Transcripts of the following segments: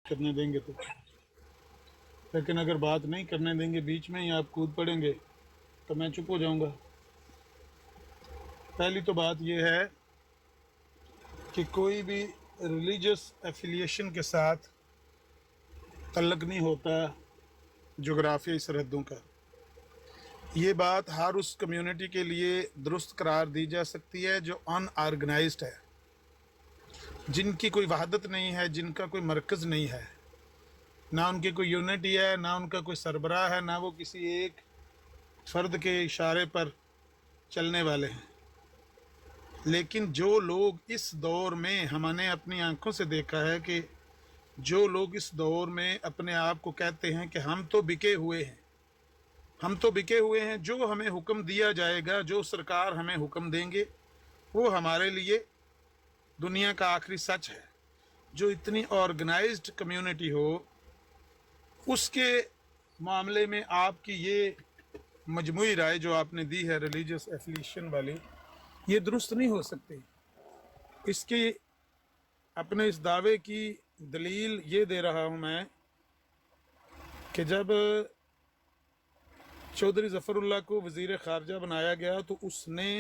کرنے دیں گے تو، لیکن اگر بات نہیں کرنے دیں گے، بیچ میں ہی آپ کود پڑیں گے تو میں چپ ہو جاؤں گا۔ پہلی تو بات یہ ہے کہ کوئی بھی ریلیجس ایفیلیشن کے ساتھ تعلق نہیں ہوتا جغرافیائی سرحدوں کا۔ یہ بات ہر اس کمیونٹی کے لیے درست قرار دی جا سکتی ہے جو ان آرگنائزڈ ہے، جن کی کوئی وحدت نہیں ہے، جن کا کوئی مرکز نہیں ہے، نہ ان کی کوئی یونٹی ہے، نہ ان کا کوئی سربراہ ہے، نہ وہ کسی ایک فرد کے اشارے پر چلنے والے ہیں۔ لیکن جو لوگ اس دور میں، ہم نے اپنی آنکھوں سے دیکھا ہے کہ جو لوگ اس دور میں اپنے آپ کو کہتے ہیں کہ ہم تو بکے ہوئے ہیں، ہم تو بکے ہوئے ہیں، جو ہمیں حکم دیا جائے گا، جو سرکار ہمیں حکم دیں گے وہ ہمارے لیے دنیا کا آخری سچ ہے۔ جو اتنی آرگنائزڈ کمیونٹی ہو، اس کے معاملے میں آپ کی یہ مجموعی رائے جو آپ نے دی ہے ریلیجس ایفیلیشن والی، یہ درست نہیں ہو سکتی۔ اس کی اپنے اس دعوے کی دلیل یہ دے رہا ہوں میں کہ جب چودھری ظفر اللہ کو وزیر خارجہ بنایا گیا تو اس نے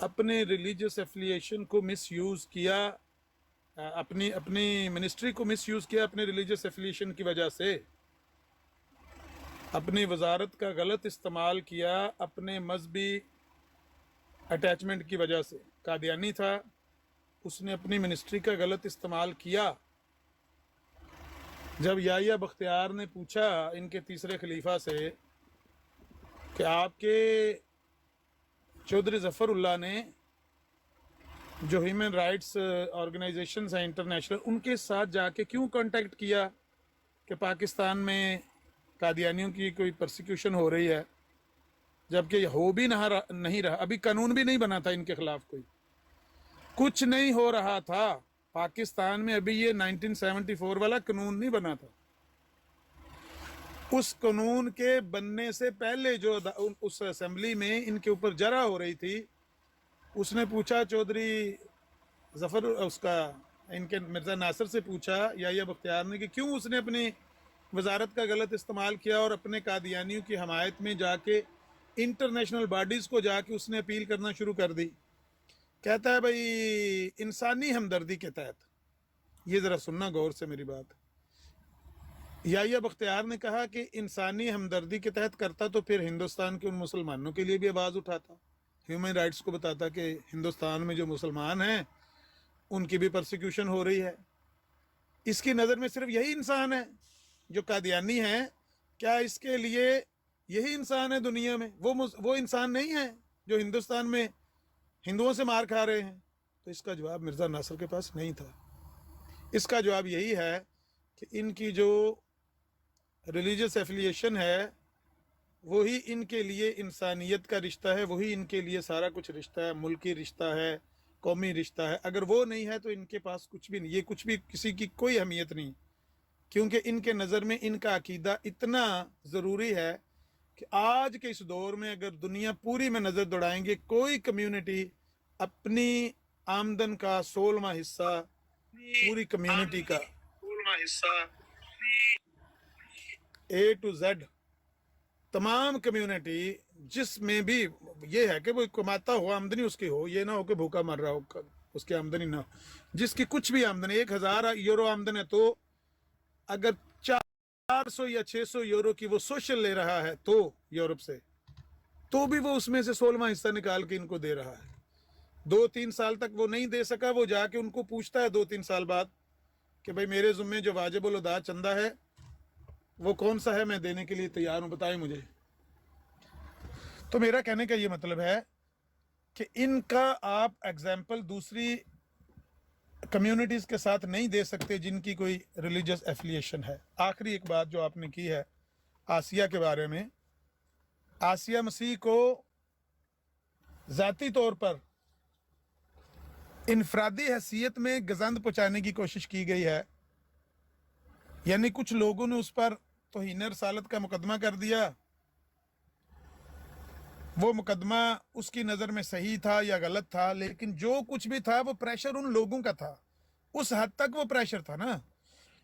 اپنے ریلیجس ایفیلیشن کو مس یوز کیا، اپنی منسٹری کو مس یوز کیا اپنے ریلیجس ایفیلیشن کی وجہ سے، اپنی وزارت کا غلط استعمال کیا اپنے مذہبی اٹیچمنٹ کی وجہ سے۔ قادیانی تھا، اس نے اپنی منسٹری کا غلط استعمال کیا۔ جب یحییٰ بختیار نے پوچھا ان کے تیسرے خلیفہ سے کہ آپ کے چودھری ظفر اللہ نے جو ہیومن رائٹس آرگنائزیشنز ہیں انٹرنیشنل، ان کے ساتھ جا کے کیوں کانٹیکٹ کیا کہ پاکستان میں قادیانیوں کی کوئی پرسیکیوشن ہو رہی ہے، جبکہ ہو بھی نہیں رہا، ابھی قانون بھی نہیں بنا تھا ان کے خلاف، کوئی کچھ نہیں ہو رہا تھا پاکستان میں، ابھی یہ 1974 والا قانون نہیں بنا تھا۔ اس قانون کے بننے سے پہلے جو اس اسمبلی میں ان کے اوپر جرح ہو رہی تھی، اس نے پوچھا چودھری ظفر، اس کا ان کے مرزا ناصر سے پوچھا یحییٰ بختیار نے کہ کیوں اس نے اپنی وزارت کا غلط استعمال کیا اور اپنے قادیانیوں کی حمایت میں جا کے انٹرنیشنل باڈیز کو جا کے اس نے اپیل کرنا شروع کر دی۔ کہتا ہے بھائی انسانی ہمدردی کے تحت، یہ ذرا سننا غور سے میری بات، یحییٰ بختیار نے کہا کہ انسانی ہمدردی کے تحت کرتا تو پھر ہندوستان کے ان مسلمانوں کے لیے بھی آواز اٹھاتا، ہیومن رائٹس کو بتاتا کہ ہندوستان میں جو مسلمان ہیں ان کی بھی پرسیکیوشن ہو رہی ہے۔ اس کی نظر میں صرف یہی انسان ہے جو قادیانی ہیں، کیا اس کے لیے یہی انسان ہے دنیا میں؟ وہ انسان نہیں ہے جو ہندوستان میں ہندوؤں سے مار کھا رہے ہیں؟ تو اس کا جواب مرزا ناصر کے پاس نہیں تھا۔ اس کا جواب یہی ہے کہ ان کی جو ریلیجس ایفیلیشن ہے وہی ان کے لیے انسانیت کا رشتہ ہے، وہی ان کے لیے سارا کچھ رشتہ ہے، ملکی رشتہ ہے، قومی رشتہ ہے۔ اگر وہ نہیں ہے تو ان کے پاس کچھ بھی نہیں، یہ کچھ بھی کسی کی کوئی اہمیت نہیں، کیونکہ ان کے نظر میں ان کا عقیدہ اتنا ضروری ہے کہ آج کے اس دور میں اگر دنیا پوری میں نظر دوڑائیں گے، کوئی کمیونٹی اپنی آمدن کا 16واں حصہ پوری کمیونٹی کا اے ٹو زیڈ، تمام کمیونٹی جس میں بھی یہ ہے کہ وہ کماتا ہوا آمدنی اس کی ہو، یہ نہ ہو کہ بھوکا مر رہا ہو، اس کی آمدنی نہ ہو، جس کی کچھ بھی آمدنی 1000 یورو آمدن ہے تو اگر 400 یا 600 یورو کی وہ سوشل لے رہا ہے تو یورپ سے، تو بھی وہ اس میں سے 16واں حصہ نکال کے ان کو دے رہا ہے۔ 2-3 سال تک وہ نہیں دے سکا، وہ جا کے ان کو پوچھتا ہے 2-3 سال بعد کہ بھائی میرے ذمے جو واجب الادا چندہ ہے وہ کون سا ہے، میں دینے کے لیے تیار ہوں، بتائیں مجھے۔ تو میرا کہنے کا یہ مطلب ہے کہ ان کا آپ ایگزامپل دوسری کمیونٹیز کے ساتھ نہیں دے سکتے جن کی کوئی ریلیجس ایفیلیشن ہے۔ آخری ایک بات جو آپ نے کی ہے آسیہ کے بارے میں، آسیہ مسیح کو ذاتی طور پر انفرادی حیثیت میں گزند پہنچانے کی کوشش کی گئی ہے، یعنی کچھ لوگوں نے اس پر توہین رسالت کا مقدمہ کر دیا۔ وہ مقدمہ اس کی نظر میں صحیح تھا یا غلط تھا، لیکن جو کچھ بھی تھا وہ پریشر ان لوگوں کا تھا، اس حد تک وہ پریشر تھا نا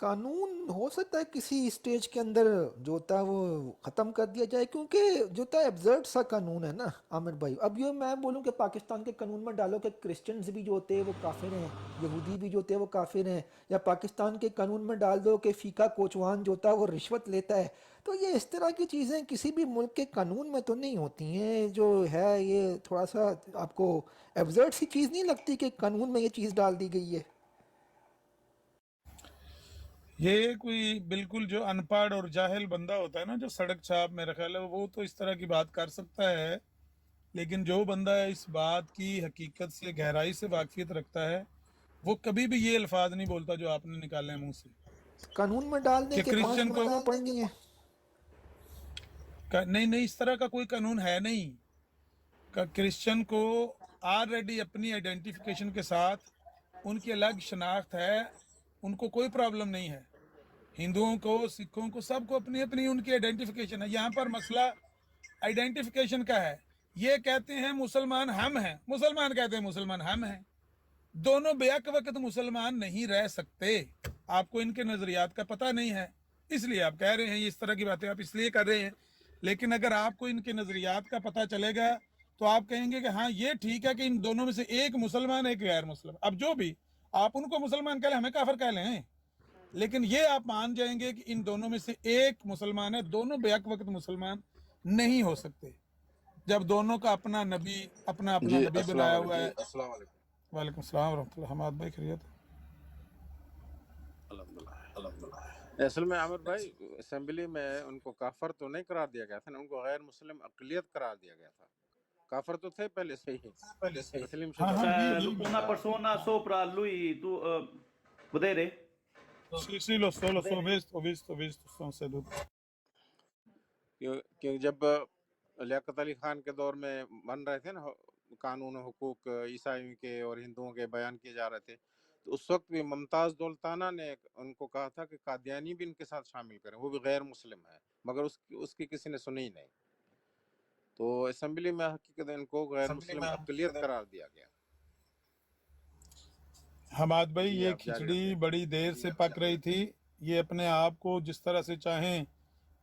قانون ہو سکتا ہے کسی اسٹیج کے اندر جو ہوتا ہے وہ ختم کر دیا جائے، کیونکہ جو ہوتا ہے ایبزرڈ سا قانون ہے نا عامر بھائی. اب یہ میں بولوں کہ پاکستان کے قانون میں ڈالو کہ کرسچنز بھی جو ہوتے ہیں وہ کافر ہیں، یہودی بھی جو ہوتے ہیں وہ کافر ہیں، یا پاکستان کے قانون میں ڈال دو کہ فیقہ کوچوان جو ہوتا ہے وہ رشوت لیتا ہے. تو یہ اس طرح کی چیزیں کسی بھی ملک کے قانون میں تو نہیں ہوتی ہیں. جو ہے یہ تھوڑا سا آپ کو ایبزرڈ سی چیز نہیں لگتی کہ قانون میں یہ چیز ڈال دی گئی ہے؟ یہ کوئی بالکل جو ان پڑھ اور جاہل بندہ ہوتا ہے نا، جو سڑک چھاپ، میرا خیال ہے وہ تو اس طرح کی بات کر سکتا ہے، لیکن جو بندہ اس بات کی حقیقت سے گہرائی سے واقفیت رکھتا ہے وہ کبھی بھی یہ الفاظ نہیں بولتا جو آپ نے نکالے ہیں منہ سے، قانون میں ڈال دیں کہ کہ 5 کرسچن کو نمازیں پڑھنی ہے. نہیں اس طرح کا کوئی قانون ہے نہیں. کرسچن کو آلریڈی اپنی آئیڈینٹیفیکیشن کے ساتھ ان کی الگ شناخت ہے، ان کو کوئی پرابلم نہیں ہے. ہندوؤں کو، سکھوں کو، سب کو اپنی اپنی ان کی آئیڈینٹیفیکیشن ہے. یہاں پر مسئلہ آئیڈینٹیفیکیشن کا ہے. یہ کہتے ہیں مسلمان ہم ہیں، مسلمان کہتے ہیں مسلمان ہم ہیں. دونوں بیک وقت مسلمان نہیں رہ سکتے. آپ کو ان کے نظریات کا پتہ نہیں ہے، اس لیے آپ کہہ رہے ہیں. اس طرح کی باتیں آپ اس لیے کر رہے ہیں. لیکن اگر آپ کو ان کے نظریات کا پتہ چلے گا تو آپ کہیں گے کہ ہاں یہ ٹھیک ہے کہ ان دونوں میں سے ایک مسلمان ایک غیر مسلم. اب جو بھی آپ ان کو مسلمان کہہ لیں، ہمیں کافر کہہ لیں، لیکن یہ آپ مان جائیں گے کہ ان دونوں میں سے ایک مسلمان ہے. دونوں بیک وقت مسلمان نہیں ہو سکتے جب دونوں کا اپنا نبی جی نبی السلام بنایا علیکم. ہوا ہے. السلام علیکم. وعلیکم السلام ورحمۃ اللہ. حماد بھائی خیریت؟ الحمدللہ. اصل میں عامر بھائی اسمبلی میں ان کو کافر تو نہیں قرار دیا گیا تھا نا، ان کو غیر مسلم اقلیت قرار دیا گیا تھا. کافر تو تھے پہلے سے ہی. تسلیم ہاں شدہ. Una persona sopra lui, tu vedere? sì, lo so, ho visto, sono seduto. کہ جب لیاقت علی خان کے دور میں بن رہے تھے نا قانون و حقوق عیسائیوں کے اور ہندوؤں کے بیان کیے جا رہے تھے، تو اس وقت بھی ممتاز دولتانہ نے ان کو کہا تھا کہ قادیانی بھی ان کے ساتھ شامل کریں، وہ بھی غیر مسلم ہے، مگر اس کی کسی نے سنی ہی نہیں. تو اسمبلی میں حقیقت ان کو غیر مسلم اقلیت قرار دیا گیا. حماد بھائی جی یہ آپ جاری کھچڑی رکھیں. بڑی دیر سے پک رہی تھی. یہ اپنے آپ کو جس طرح سے چاہیں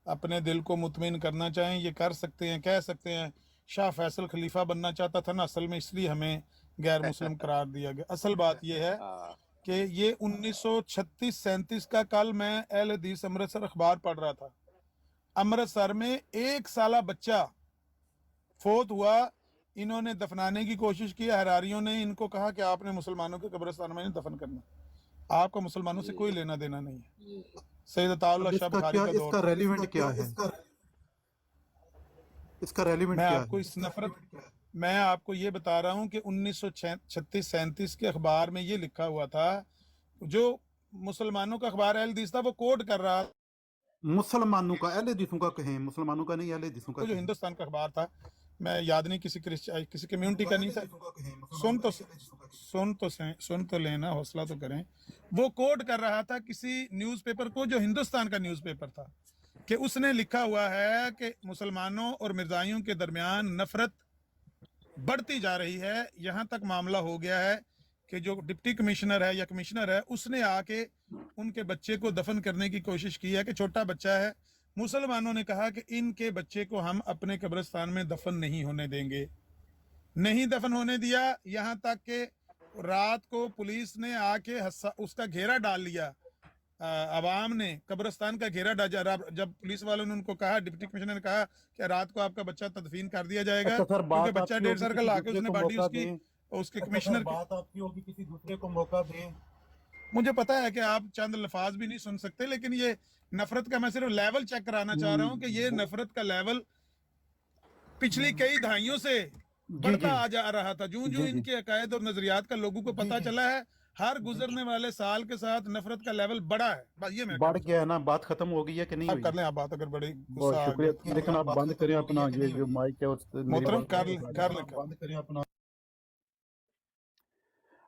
اپنے دل کو مطمئن کرنا چاہیں یہ کر سکتے ہیں، کہہ سکتے ہیں شاہ فیصل خلیفہ بننا چاہتا تھا نا اصل میں، اس لیے ہمیں غیر مسلم قرار دیا گیا. اصل بات یہ ہے کہ یہ 1936-37 کا، کل میں اہل حدیث امرتسر اخبار پڑھ رہا تھا. امرتسر میں 1 سالہ بچہ فوت ہوا، انہوں نے دفنانے کی کوشش کی، حراریوں نے ان کو کہا کہ آپ نے مسلمانوں کے قبرستان میں نہیں دفن کرنا، آپ کا مسلمانوں سے کوئی لینا دینا نہیں ہے. سید عطا اللہ شاہ بخاری کا دور. اس کا ریلیونٹ کیا ہے؟ اس کا ریلیونٹ میں کیا آپ کو ہے؟ اس نفرت، میں آپ کو یہ بتا رہا ہوں کہ 1936-37 کے اخبار میں یہ لکھا ہوا تھا، جو مسلمانوں کا اخبار اہل حدیث تھا وہ کوٹ کر رہا مسلمانوں کا، اہل حدیثوں کا کہیں، مسلمانوں کا نہیں، اہل حدیثوں کا جو کہیں. ہندوستان کا اخبار تھا، میں یاد نہیں کسی کمیونٹی کا نہیں تھا. سن تو لینا، حوصلہ تو کریں. وہ کوٹ کر رہا تھا کسی نیوز پیپر کو جو ہندوستان کا نیوز پیپر تھا، کہ اس نے لکھا ہوا ہے کہ مسلمانوں اور مرزائیوں کے درمیان نفرت بڑھتی جا رہی ہے. یہاں تک معاملہ ہو گیا ہے کہ جو ڈپٹی کمشنر ہے یا کمشنر ہے، اس نے آ کے ان کے بچے کو دفن کرنے کی کوشش کی ہے، کہ چھوٹا بچہ ہے. مسلمانوں نے کہا کہ ان کے بچے کو ہم اپنے قبرستان میں دفن نہیں ہونے دیں گے. نہیں دفن ہونے دیا، یہاں تک کہ رات کو پولیس نے آ کے اس کا گھیرا ڈال لیا. عوام نے قبرستان کا گھیرا ڈالا. جب پولیس والوں نے ان کو کہا، ڈپٹی کمشنر نے کہا کہ رات کو آپ کا بچہ تدفین کر دیا جائے گا، اچھا سر، کیونکہ بات آپ بچہ کی 1.5 ہوگی سال کا کسی لا کے اس دوسرے نے کو باڈی موقع اس کی، دیں. اس کے اچھا کمشنر سر، کی. بات آپ کی ہوگی کسی دوسرے کو موقع دیں. مجھے پتا ہے کہ آپ چند الفاظ بھی نہیں سن سکتے، لیکن یہ نفرت کا میں صرف لیول چیک کرانا چاہ رہا ہوں کہ یہ نفرت کا لیول پچھلی کئی دہائیوں سے بڑھتا آ جا رہا تھا. جو ان کے عقائد اور نظریات کا لوگوں کو پتا چلا ہے، ہر گزرنے والے سال کے ساتھ نفرت کا لیول بڑھا ہے. بس یہ میں بڑھ گیا ہے نا. بات ختم ہو گئی ہے کہ نہیں آپ ہوئی؟ کر لیں آپ بات، اگر بڑی غصہ بہت آ شکریہ. گیا. لیکن آپ بند کریں اپنا یہ جو مائک ہے، اور میری محترم بات کر لیں. بند کریں اپنا.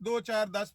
2, 4, 10,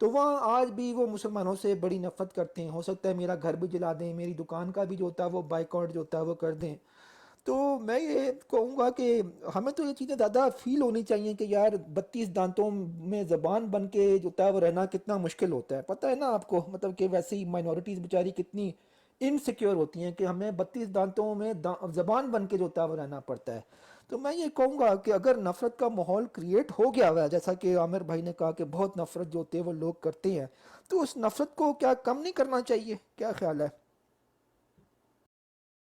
تو وہاں آج بھی وہ مسلمانوں سے بڑی نفرت کرتے ہیں. ہو سکتا ہے میرا گھر بھی جلا دیں, میری دکان کا بھی جو ہوتا ہے وہ بائیکاٹ جو ہوتا ہے وہ کر دیں. تو میں یہ کہوں گا کہ ہمیں تو یہ چیزیں زیادہ فیل ہونی چاہیے کہ یار 32 دانتوں میں زبان بن کے جو ہوتا ہے وہ رہنا کتنا مشکل ہوتا ہے. پتہ ہے نا آپ کو, مطلب کہ ویسے ہی مائنورٹیز بیچاری کتنی انسیکیور ہوتی ہیں کہ ہمیں 32 دانتوں میں زبان بن کے جو ہوتا ہے وہ رہنا پڑتا ہے. تو میں یہ کہوں گا کہ اگر نفرت کا ماحول کریٹ ہو گیا ہوا ہے, جیسا کہ عامر بھائی نے کہا کہ بہت نفرت جو ہوتی ہے وہ لوگ کرتے ہیں, تو اس نفرت کو کیا کم نہیں کرنا چاہیے؟ کیا خیال ہے؟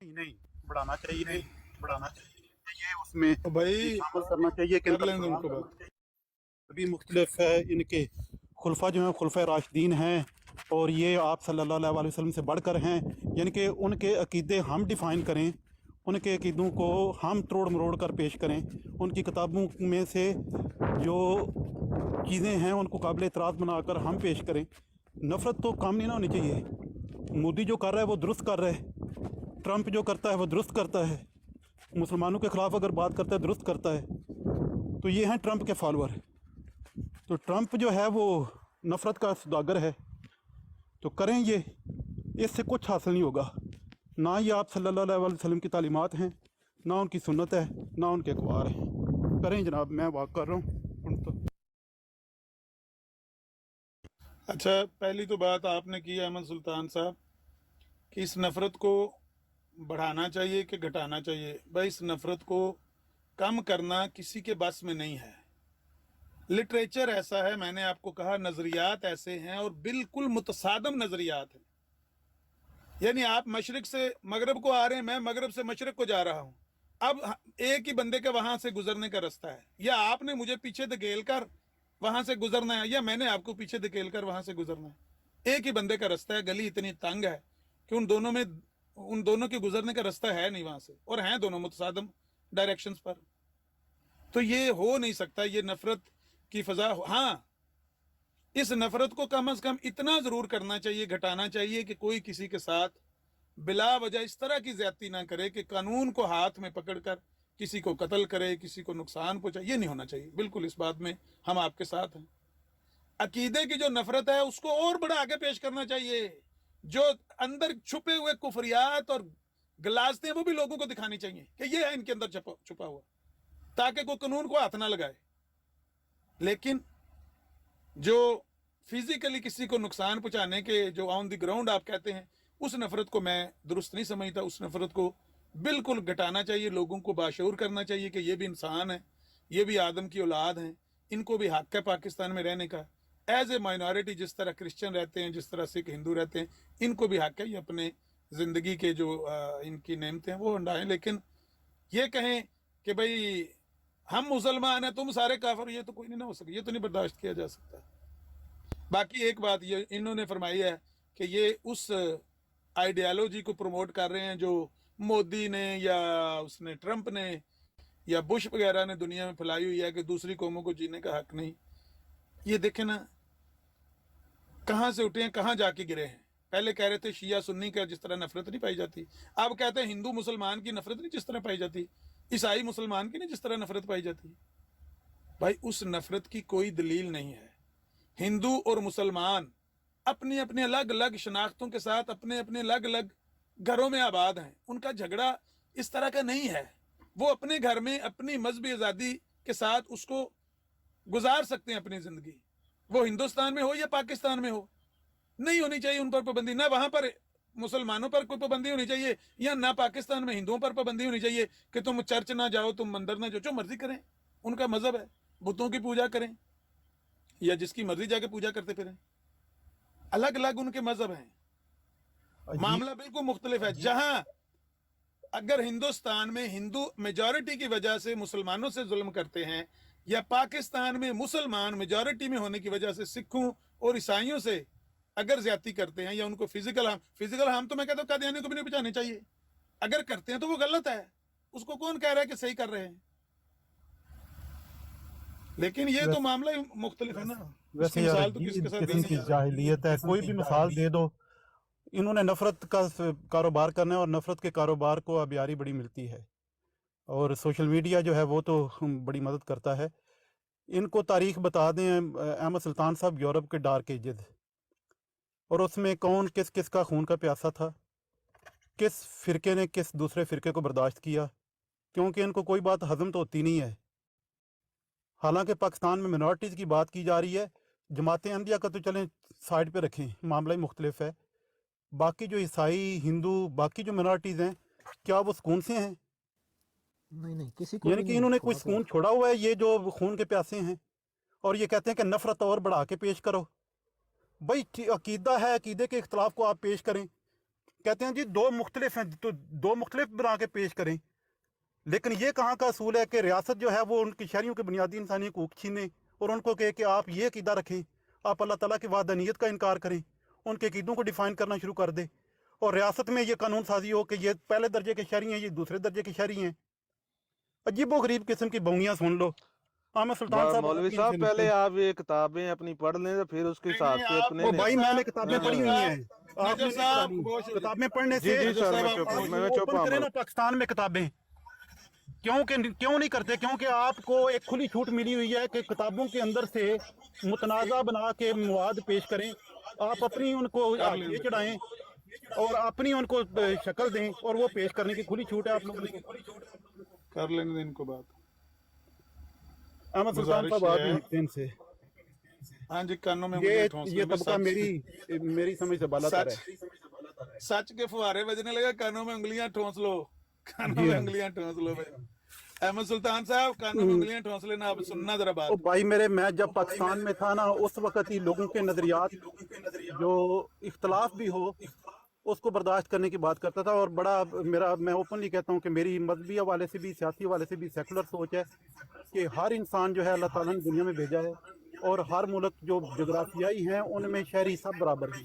نہیں بڑھانا چاہیے, یہ اس میں تو بھائی یہ شامل کرنا چاہیے کہ ان کر کا لیں گے ان کو بات. بھی مختلف ہے. ان کے خلفاء جو ہیں خلفاء راشدین ہیں, اور یہ آپ صلی اللہ علیہ وسلم سے بڑھ کر ہیں. یعنی کہ ان کے عقیدے ہم ڈیفائن کریں, ان کے عقیدوں کو ہم تروڑ مروڑ کر پیش کریں. ان کی کتابوں میں سے جو چیزیں ہیں ان کو قابل اعتراض بنا کر ہم پیش کریں. نفرت تو کام نہیں نہ ہونی چاہیے. مودی جو کر رہا ہے وہ درست کر رہا ہے, ٹرمپ جو کرتا ہے وہ درست کرتا ہے, مسلمانوں کے خلاف اگر بات کرتا ہے درست کرتا ہے. تو یہ ہیں ٹرمپ کے فالوور. تو ٹرمپ جو ہے وہ نفرت کا سوداگر ہے. تو کریں یہ, اس سے کچھ حاصل نہیں ہوگا. نہ یہ آپ صلی اللہ علیہ وسلم کی تعلیمات ہیں, نہ ان کی سنت ہے, نہ ان کے اقوال ہیں. کریں جناب, میں بات کر رہا ہوں. اچھا, پہلی تو بات آپ نے کی احمد سلطان صاحب کہ اس نفرت کو بڑھانا چاہیے کہ گھٹانا چاہیے. بھائی اس نفرت کو کم کرنا کسی کے بس میں نہیں ہے. لٹریچر ایسا ہے, میں نے آپ کو کہا نظریات ایسے ہیں اور بالکل متصادم نظریات ہیں. یعنی آپ مشرق سے مغرب کو آ رہے ہیں, میں مغرب سے مشرق کو جا رہا ہوں. اب ایک ہی بندے کا وہاں سے گزرنے کا رستہ ہے, یا آپ نے مجھے پیچھے دھکیل کر وہاں سے گزرنا ہے, یا میں نے آپ کو پیچھے دھکیل کر وہاں سے گزرنا ہے. ایک ہی بندے کا رستہ ہے. گلی اتنی تنگ ہے کہ ان دونوں کے گزرنے کا رستہ ہے نہیں وہاں سے, اور ہیں دونوں متصادم ڈائریکشنز پر. تو یہ ہو نہیں سکتا. یہ نفرت کی فضا ہاں, اس نفرت کو کم از کم اتنا ضرور کرنا چاہیے, گھٹانا چاہیے کہ کوئی کسی کے ساتھ بلا وجہ اس طرح کی زیادتی نہ کرے کہ قانون کو ہاتھ میں پکڑ کر کسی کو قتل کرے, کسی کو نقصان پہنچائے. یہ نہیں ہونا چاہیے. بالکل اس بات میں ہم آپ کے ساتھ ہیں. عقیدے کی جو نفرت ہے اس کو اور بڑا آگے پیش کرنا چاہیے. جو اندر چھپے ہوئے کفریات اور غلاظتیں ہیں وہ بھی لوگوں کو دکھانی چاہیے کہ یہ ہے ان کے اندر چھپا ہوا, تاکہ کوئی قانون کو ہاتھ نہ لگائے. لیکن جو فزیکلی کسی کو نقصان پہنچانے کے جو آن دی گراؤنڈ آپ کہتے ہیں, اس نفرت کو میں درست نہیں سمجھتا. اس نفرت کو بالکل گھٹانا چاہیے. لوگوں کو باشعور کرنا چاہیے کہ یہ بھی انسان ہے, یہ بھی آدم کی اولاد ہیں, ان کو بھی حق ہے پاکستان میں رہنے کا. ایز اے مائنورٹی جس طرح کرسچن رہتے ہیں, جس طرح سکھ ہندو رہتے ہیں, ان کو بھی حق ہے یہ اپنے زندگی کے جو ان کی نعمتیں ہیں وہ ہنڈائیں. لیکن یہ کہیں کہ بھئی ہم مسلمان ہیں تم سارے کافر, یہ تو کوئی نہیں نہ ہو سکے. یہ تو نہیں برداشت کیا جا سکتا. باقی ایک بات یہ انہوں نے فرمائی ہے کہ یہ اس آئیڈیالوجی کو پروموٹ کر رہے ہیں جو مودی نے یا اس نے ٹرمپ نے یا بش وغیرہ نے دنیا میں پھیلائی ہوئی ہے کہ دوسری قوموں کو جینے کا حق نہیں. یہ دیکھیں نا کہاں سے اٹھے ہیں, کہاں جا کے گرے ہیں. پہلے کہہ رہے تھے شیعہ سنی کا جس طرح نفرت نہیں پائی جاتی, اب کہتے ہیں ہندو مسلمان کی نفرت نہیں جس طرح پائی جاتی, عیسائی مسلمان کی نہیں جس طرح نفرت پائی جاتی. بھائی اس نفرت کی کوئی دلیل نہیں ہے. ہندو اور مسلمان اپنی اپنی الگ الگ شناختوں کے ساتھ اپنے اپنے الگ الگ گھروں میں آباد ہیں. ان کا جھگڑا اس طرح کا نہیں ہے. وہ اپنے گھر میں اپنی مذہبی آزادی کے ساتھ اس کو گزار سکتے ہیں اپنی زندگی. وہ ہندوستان میں ہو یا پاکستان میں ہو, نہیں ہونی چاہیے ان پر پابندی. نہ وہاں پر مسلمانوں پر کوئی پابندی ہونی چاہیے, یا نہ پاکستان میں ہندوؤں پر پابندی ہونی چاہیے کہ تم چرچ نہ جاؤ, تم مندر نہ جاؤ. جو مرضی کریں, ان کا مذہب ہے. بتوں کی پوجا کریں یا جس کی مرضی جا کے پوجا کرتے پھریں. الگ الگ ان کے مذہب ہیں. معاملہ بالکل مختلف ہے. جہاں اگر ہندوستان میں ہندو میجورٹی کی وجہ سے مسلمانوں سے ظلم کرتے ہیں, یا پاکستان میں مسلمان میجورٹی میں ہونے کی وجہ سے سکھوں اور عیسائیوں سے اگر زیادتی کرتے ہیں, یا ان کو فزیکل ہارم تو میں کہتا ہوں قادیانی کو بھی نہیں پہنچانے چاہیے. اگر کرتے ہیں تو وہ غلط ہے. اس کو کون کہہ رہا ہے کہ صحیح کر رہے ہیں؟ لیکن یہ تو معاملہ ہی مختلف ہے نا. اس کی ویسے یار مثال تو کس عجیب کے ساتھ قسم کی جاہلیت ہے. کوئی بھی مثال دے دو, انہوں نے نفرت کا کاروبار کرنا ہے, اور نفرت کے کاروبار کو آبیاری بڑی ملتی ہے. اور سوشل میڈیا جو ہے وہ تو بڑی مدد کرتا ہے. ان کو تاریخ بتا دیں احمد سلطان صاحب یورپ کے ڈارک ایجز، اور اس میں کون کس کس کا خون کا پیاسا تھا، کس فرقے نے کس دوسرے فرقے کو برداشت کیا، کیونکہ ان کو کوئی بات ہضم تو ہوتی نہیں ہے۔ حالانکہ پاکستان میں منارٹیز کی بات کی جا رہی ہے، جماعت احمدیہ کا تو چلیں سائڈ پہ رکھیں، معاملہ ہی مختلف ہے، باقی جو عیسائی، ہندو، باقی جو منارٹیز ہیں، کیا وہ سکون سے ہیں؟ نہیں کسی کو یعنی بھی کہ نہیں انہوں نے کوئی چھوڑا سکون چھوڑا ہوا ہے؟ یہ جو خون کے پیاسے ہیں، اور یہ کہتے ہیں کہ نفرت اور بڑھا کے پیش کرو۔ بھائی عقیدہ ہے، عقیدے کے اختلاف کو آپ پیش کریں، کہتے ہیں جی دو مختلف ہیں تو دو مختلف بنا کے پیش کریں، لیکن یہ کہاں کا اصول ہے کہ ریاست جو ہے وہ ان کی شہریوں کے بنیادی انسانی حقوق چھینے اور ان کو کہے کہ آپ یہ عقیدہ رکھیں، آپ اللہ تعالیٰ کی وحدانیت کا انکار کریں، ان کے عقیدوں کو ڈیفائن کرنا شروع کر دیں، اور ریاست میں یہ قانون سازی ہو کہ یہ پہلے درجے کے شہری ہیں، یہ دوسرے درجے کے شہری ہیں۔ عجیب و غریب قسم کی بونیاں سن لو۔ احمد سلطان صاحب مولوی آپ صاحب ان سے پہلے نکلیں۔ آپ یہ کتابیں اپنی پڑھ لیں تو پھر اس کے حساب سے اپنے وہ بھائی میں نے کتابیں ہاں۔ پڑھی ہوئی ہیں، آپ نے نجر نہیں صاحب پڑھی۔ کتابیں پڑھنے جی سے جی سر صاحب میں آپ چپ آج میں اوپن چپ کریں ہوں نا پاکستان میں کتابیں، کیوں نہیں کرتے؟ کیونکہ آپ کو ایک کھلی چھوٹ ملی ہوئی ہے کہ کتابوں کے اندر سے متنازع بنا کے مواد پیش کریں، آپ اپنی ان کو کر لیں یہ چڑھائیں اور اپنی ان کو شکل دیں، اور وہ پیش کرنے کی کھلی چھوٹ ہے آپ لوگوں کو۔ کر لینے دیں ان کو بات۔ احمد سلطان گزارش صاحب آپ یہ بھی ہے، لکھتے ہیں ان سے، ہاں جی کانوں میں انگلیاں ٹھونس یہ لیں بھائی، طبقہ میری سمجھ سے بالا تر ہے۔ سچ کے فوارے بجنے لگا، کانوں میں انگلیاں ٹھونس لو، کانوں جی میں ہاں۔ انگلیاں ٹھونس لو بھائی۔ احمد سلطان صاحب کانوں میں انگلیاں ٹھونس لینا، آپ سننا ذرا او بات۔ بھائی میرے، میں جب پاکستان میں تھا نا اس وقت ہی لوگوں کے نظریات جو اختلاف بھی ہو اس کو برداشت کرنے کی بات کرتا تھا، اور بڑا میں اوپنلی کہتا ہوں کہ میری مذہبی حوالے سے بھی، سیاسی حوالے سے بھی سیکولر سوچ ہے کہ ہر انسان جو ہے اللہ تعالیٰ نے دنیا میں بھیجا ہے، اور ہر ملک جو جغرافیائی ہیں ان میں شہری سب برابر ہیں۔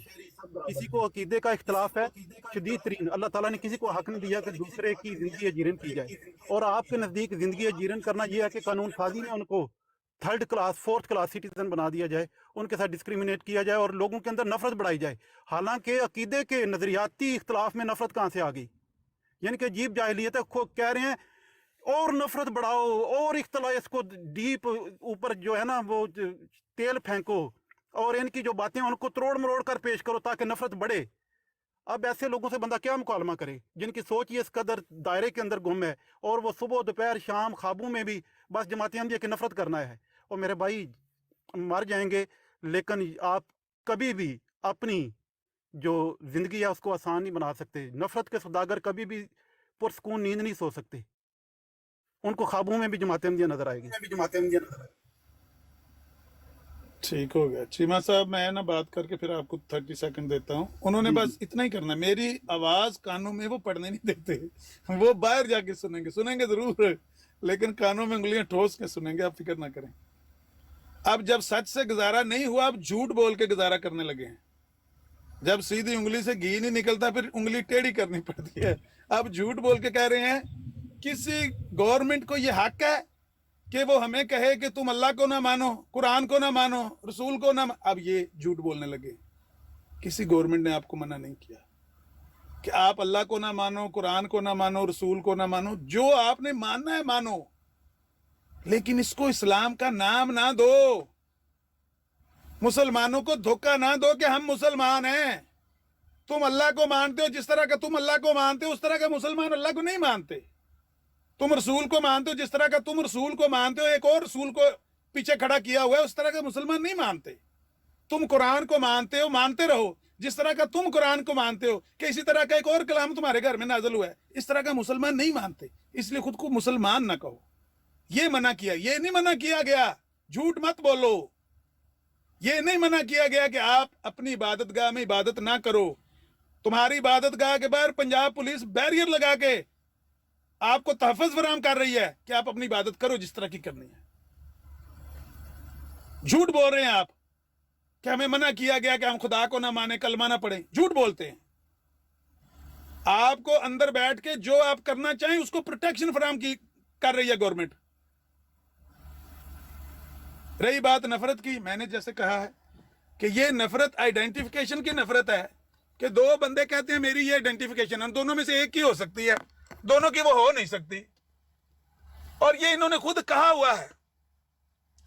کسی کو عقیدے کا اختلاف ہے شدید ترین، اللہ تعالیٰ نے کسی کو حق نہیں دیا کہ دوسرے کی زندگی اجیرن کی جائے، اور آپ کے نزدیک زندگی اجیرن کرنا یہ ہے کہ قانون سازی میں ان کو third class fourth class citizen بنا دیا جائے، ان کے ساتھ ڈسکریمنیٹ کیا جائے اور لوگوں کے اندر نفرت بڑھائی جائے۔ حالانکہ عقیدے کے نظریاتی اختلاف میں نفرت کہاں سے آ گئی؟ یعنی کہ عجیب جاہلیت ہے، کہہ رہے ہیں اور نفرت بڑھاؤ اور اختلاف، اس کو ڈیپ اوپر جو ہے نا وہ تیل پھینکو، اور ان کی جو باتیں ان کو تروڑ مروڑ کر پیش کرو تاکہ نفرت بڑھے۔ اب ایسے لوگوں سے بندہ کیا مکالمہ کرے جن کی سوچ یہ اس قدر دائرے کے اندر گم ہے، اور وہ صبح دوپہر شام خوابوں میں بھی بس جماعت احمدیہ کی نفرت کرنا ہے۔ اور میرے بھائی مر جائیں گے، لیکن آپ کبھی بھی اپنی جو زندگی ہے اس کو آسان نہیں بنا سکتے۔ نفرت کے سوداگر کبھی بھی پرسکون نیند نہیں سو سکتے، ان کو خوابوں میں بھی جماعت احمدیہ نظر آئے گی۔ ٹھیک ہو گیا چیمہ صاحب، میں نا بات کر کے پھر آپ کو 30 سیکنڈ دیتا ہوں۔ انہوں نے بس اتنا ہی کرنا ہے، میری آواز کانوں میں وہ پڑھنے نہیں دیتے، وہ باہر جا کے سنیں گے ضرور، لیکن کانوں میں انگلیاں ٹھوس کے سنیں گے، آپ فکر نہ کریں۔ اب جب سچ سے گزارا نہیں ہوا، اب جھوٹ بول کے گزارا کرنے لگے ہیں۔ جب سیدھی انگلی سے گھی نہیں نکلتا پھر انگلی ٹیڑھی کرنی پڑتی ہے۔ اب جھوٹ بول کے کہہ رہے ہیں کسی گورنمنٹ کو یہ حق ہے کہ وہ ہمیں کہے کہ تم اللہ کو نہ مانو، قرآن کو نہ مانو، رسول کو نہ اب یہ جھوٹ بولنے لگے۔ کسی گورنمنٹ نے آپ کو منع نہیں کیا کہ آپ اللہ کو نہ مانو، قرآن کو نہ مانو، رسول کو نہ مانو، جو آپ نے ماننا ہے مانو، لیکن اس کو اسلام کا نام نہ دو۔ مسلمانوں کو دھوکہ نہ دو کہ ہم مسلمان ہیں۔ تم اللہ کو مانتے ہو جس طرح کا تم اللہ کو مانتے ہو، اس طرح کا مسلمان اللہ کو نہیں مانتے۔ تم رسول کو مانتے ہو جس طرح کا تم رسول کو مانتے ہو، ایک اور رسول کو پیچھے کھڑا کیا ہوا ہے، اس طرح کا مسلمان نہیں مانتے۔ تم قرآن کو مانتے ہو، مانتے رہو جس طرح کا تم قرآن کو مانتے ہو، کہ اسی طرح کا ایک اور کلام تمہارے گھر میں نازل ہوا ہے، اس طرح کا مسلمان نہیں مانتے، اس لیے خود کو مسلمان نہ کہو۔ یہ منع کیا، یہ نہیں منع کیا گیا جھوٹ مت بولو، یہ نہیں منع کیا گیا کہ آپ اپنی عبادت گاہ میں عبادت نہ کرو۔ تمہاری عبادت گاہ کے باہر پنجاب پولیس بیریئر لگا کے آپ کو تحفظ فراہم کر رہی ہے کہ آپ اپنی عبادت کرو جس طرح کی کرنی ہے۔ جھوٹ بول رہے ہیں آپ کہ ہمیں منع کیا گیا کہ ہم خدا کو نہ مانیں، کلمہ نہ پڑھیں، جھوٹ بولتے ہیں۔ آپ کو اندر بیٹھ کے جو آپ کرنا چاہیں اس کو پروٹیکشن فراہم کر رہی ہے گورنمنٹ۔ رہی بات نفرت کی، میں نے جیسے کہا ہے کہ یہ نفرت آئیڈینٹیفیکیشن کی نفرت ہے کہ دو بندے کہتے ہیں میری یہ آئیڈینٹیفیکیشن، ان دونوں میں سے ایک کی ہو سکتی ہے، دونوں کی وہ ہو نہیں سکتی، اور یہ انہوں نے خود کہا ہوا ہے۔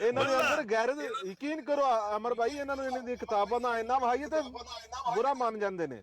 ਇਹਨਾਂ ਦੇ ਅੰਦਰ ਗੈਰਤ, ਯਕੀਨ ਕਰੋ ਅਮਰ ਭਾਈ, ਇਹਨਾਂ ਨੂੰ ਇਹਨਾਂ ਦੀ ਕਿਤਾਬਾਂ ਦਾ ਇੰਨਾ ਵਹਾਈਏ ਤੇ ਬੁਰਾ ਮੰਨ ਜਾਂਦੇ ਨੇ।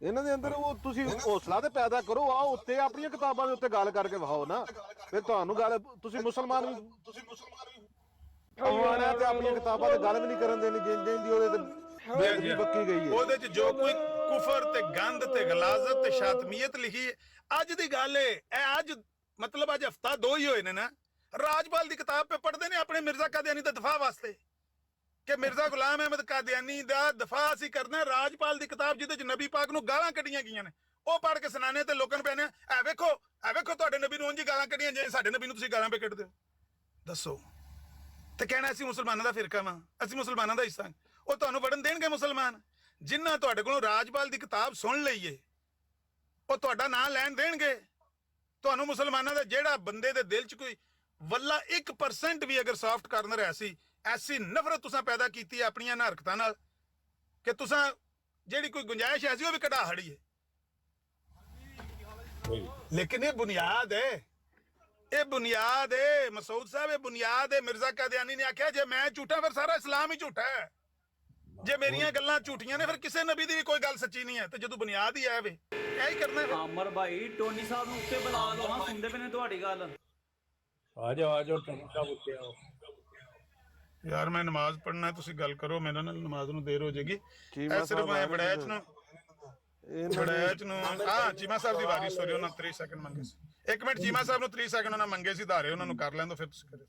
ਇਹਨਾਂ ਦੇ ਅੰਦਰ ਉਹ ਤੁਸੀਂ ਹੌਸਲਾ ਤੇ ਪੈਦਾ ਕਰੋ, ਆਓ ਉੱਤੇ ਆਪਣੀਆਂ ਕਿਤਾਬਾਂ ਦੇ ਉੱਤੇ ਗੱਲ ਕਰਕੇ ਵਹਾਓ ਨਾ, ਫਿਰ ਤੁਹਾਨੂੰ ਗੱਲ, ਤੁਸੀਂ ਮੁਸਲਮਾਨ ਵੀ ਆਉਣਾ ਤੇ ਆਪਣੀਆਂ ਕਿਤਾਬਾਂ ਤੇ ਗੱਲ ਵੀ ਨਹੀਂ ਕਰਨ ਦੇਣੀ ਜਿੰਦੀ ਉਹਦੇ ਤੇ ਬੇਅਦਬੀ ਬੱਕੀ ਗਈ ਹੈ। ਉਹਦੇ ਚ ਜੋ ਕੋਈ ਕੁਫਰ ਤੇ ਗੰਦ ਤੇ ਗਲਾਜ਼ਤ ਤੇ ਸ਼ਾਤਮੀਅਤ ਲਿਖੀ ਹੈ। ਅੱਜ ਦੀ ਗੱਲ ਏ, ਇਹ ਅੱਜ ਮਤਲਬ ਅੱਜ ਹਫਤਾ 2 ਹੀ ਹੋਏ ਨੇ ਨਾ, ਰਾਜਪਾਲ ਦੀ ਕਿਤਾਬ ਪੇ ਪੜ੍ਹਦੇ ਨੇ ਆਪਣੇ ਮਿਰਜ਼ਾ ਕਾਦੀਆਨੀ ਦਾ ਦਫਾ ਵਾਸਤੇ ਕਿ ਮਿਰਜ਼ਾ ਗੁਲਾਮ ਅਹਿਮਦ ਕਾਦੀਆਨੀ ਦਾ ਦਫਾ ਅਸੀਂ ਕਰਨਾ। ਰਾਜਪਾਲ ਦੀ ਕਿਤਾਬ ਜਿਹਦੇ ਚ ਨਬੀ ਪਾਕ ਨੂੰ ਗਾਲਾਂ ਕੱਢੀਆਂ ਗਈਆਂ ਨੇ, ਉਹ ਪੜ੍ਹ ਕੇ ਸੁਣਾਣੇ ਤੇ ਲੋਕਾਂ ਨੂੰ ਪੈਣੇ ਐ ਵੇਖੋ ਤੁਹਾਡੇ ਨਬੀ ਨੂੰ ਉਂਝ ਹੀ ਗਾਲਾਂ ਕੱਢੀਆਂ ਜੇ ਸਾਡੇ ਨਬੀ ਨੂੰ ਤੁਸੀਂ ਗਾਲਾਂ ਪੇ ਕੱਢਦੇ ਹੋ। ਦੱਸੋ, ਤੇ ਕਹਿਣਾ ਅਸੀਂ ਮੁਸਲਮਾਨਾਂ ਦਾ ਫਿਰਕਾ ਵਾਂ, ਅਸੀਂ ਮੁਸਲਮਾਨਾਂ ਦਾ ਹਿੱਸਾ। ਉਹ ਤੁਹਾਨੂੰ ਵੜਨ ਦੇਣਗੇ ਮੁਸਲਮਾਨ? ਜਿਨ੍ਹਾਂ ਤੁਹਾਡੇ ਕੋਲੋਂ ਰਾਜਪਾਲ ਦੀ ਕਿਤਾਬ ਸੁਣ ਲਈਏ ਉਹ ਤੁਹਾਡਾ ਨਾਂ ਲੈਣ ਦੇਣਗੇ? ਤੁਹਾਨੂੰ ਮੁਸਲਮਾਨਾਂ ਦਾ ਜਿਹੜਾ ਬੰਦੇ ਦੇ ਦਿਲ 'ਚ ਕੋਈ ਵੱਲਾ 1% ਵੀ ਅਗਰ ਸੌਫਟ ਕਾਰਨਰ ਐਸੀ ਨਫ਼ਰਤ ਤੁਸੀਂ ਪੈਦਾ ਕੀਤੀ ਹੈ ਆਪਣੀਆਂ ਹਰਕਤਾਂ ਨਾਲ ਕਿ ਤੁਸੀਂ ਜਿਹੜੀ ਕੋਈ ਗੁੰਜਾਇਸ਼ ਐਸੀ ਉਹ ਵੀ ਕਢਾ ਹੜੀਏ। ਲੇਕਿਨ ਇਹ ਬੁਨਿਆਦ ਹੈ, ਇਹ ਬੁਨਿਆਦ ਹੈ ਮਸੂਦ ਸਾਹਿਬ, ਇਹ ਬੁਨਿਆਦ ਹੈ। ਮਿਰਜ਼ਾ ਕਾਦੀਆਨੀ ਨੇ ਆਖਿਆ ਜੇ ਮੈਂ ਝੂਠਾ ਫਿਰ ਸਾਰਾ ਇਸਲਾਮ ਹੀ ਝੂਠਾ ਹੈ, ਜੇ ਮੇਰੀਆਂ ਗੱਲਾਂ ਝੂਠੀਆਂ ਨੇ ਫਿਰ ਕਿਸੇ ਨਬੀ ਦੀ ਵੀ ਕੋਈ ਗੱਲ ਸੱਚੀ ਨਹੀਂ ਹੈ। ਤੇ ਜਦੋਂ ਬੁਨਿਆਦ ਹੀ ਹੈ ਵੇ ਇਹ ਹੀ ਕਰਨਾ ਹੈ। ਅਮਰ ਭਾਈ ਟੋਨੀ ਸਾਹਿਬ ਨੂੰ ਉੱਤੇ ਬੁਲਾ ਲਓ, ਹਾਂ ਸੁਣਦੇ ਪਏ ਨੇ ਤੁਹਾਡੀ ਗੱਲ। ਆ ਜਾਓ ਟੋਨੀ ਸਾਹਿਬ ਉੱਤੇ ਆਓ। ਯਾਰ ਮੈਂ ਨਮਾਜ਼ ਪੜ੍ਹਨਾ, ਤੁਸੀਂ ਗੱਲ ਕਰੋ ਮੇਰੇ ਨਾਲ, ਨਮਾਜ਼ ਨੂੰ ਦੇਰ ਹੋ ਜਾਏਗੀ। ਸਿਰਫ ਮੈਂ ਬੜੈਚ ਨੂੰ ਹਾਂ ਚੀਮਾ ਸਾਹਿਬ ਦੀ ਵਾਰੀ ਸੋਰੀ, ਉਹਨਾਂ 30 ਸੈਕਿੰਡ ਮੰਗੇ ਸੀ। 1 ਮਿੰਟ ਚੀਮਾ ਸਾਹਿਬ ਨੂੰ 30 ਸੈਕਿੰਡ ਉਹਨਾਂ ਮੰਗੇ ਸੀ ਧਾਰੇ, ਉਹਨਾਂ ਨੂੰ ਕਰ ਲੈਣ ਦੋ ਫਿਰ ਤੁਸੀਂ ਕਰੇ।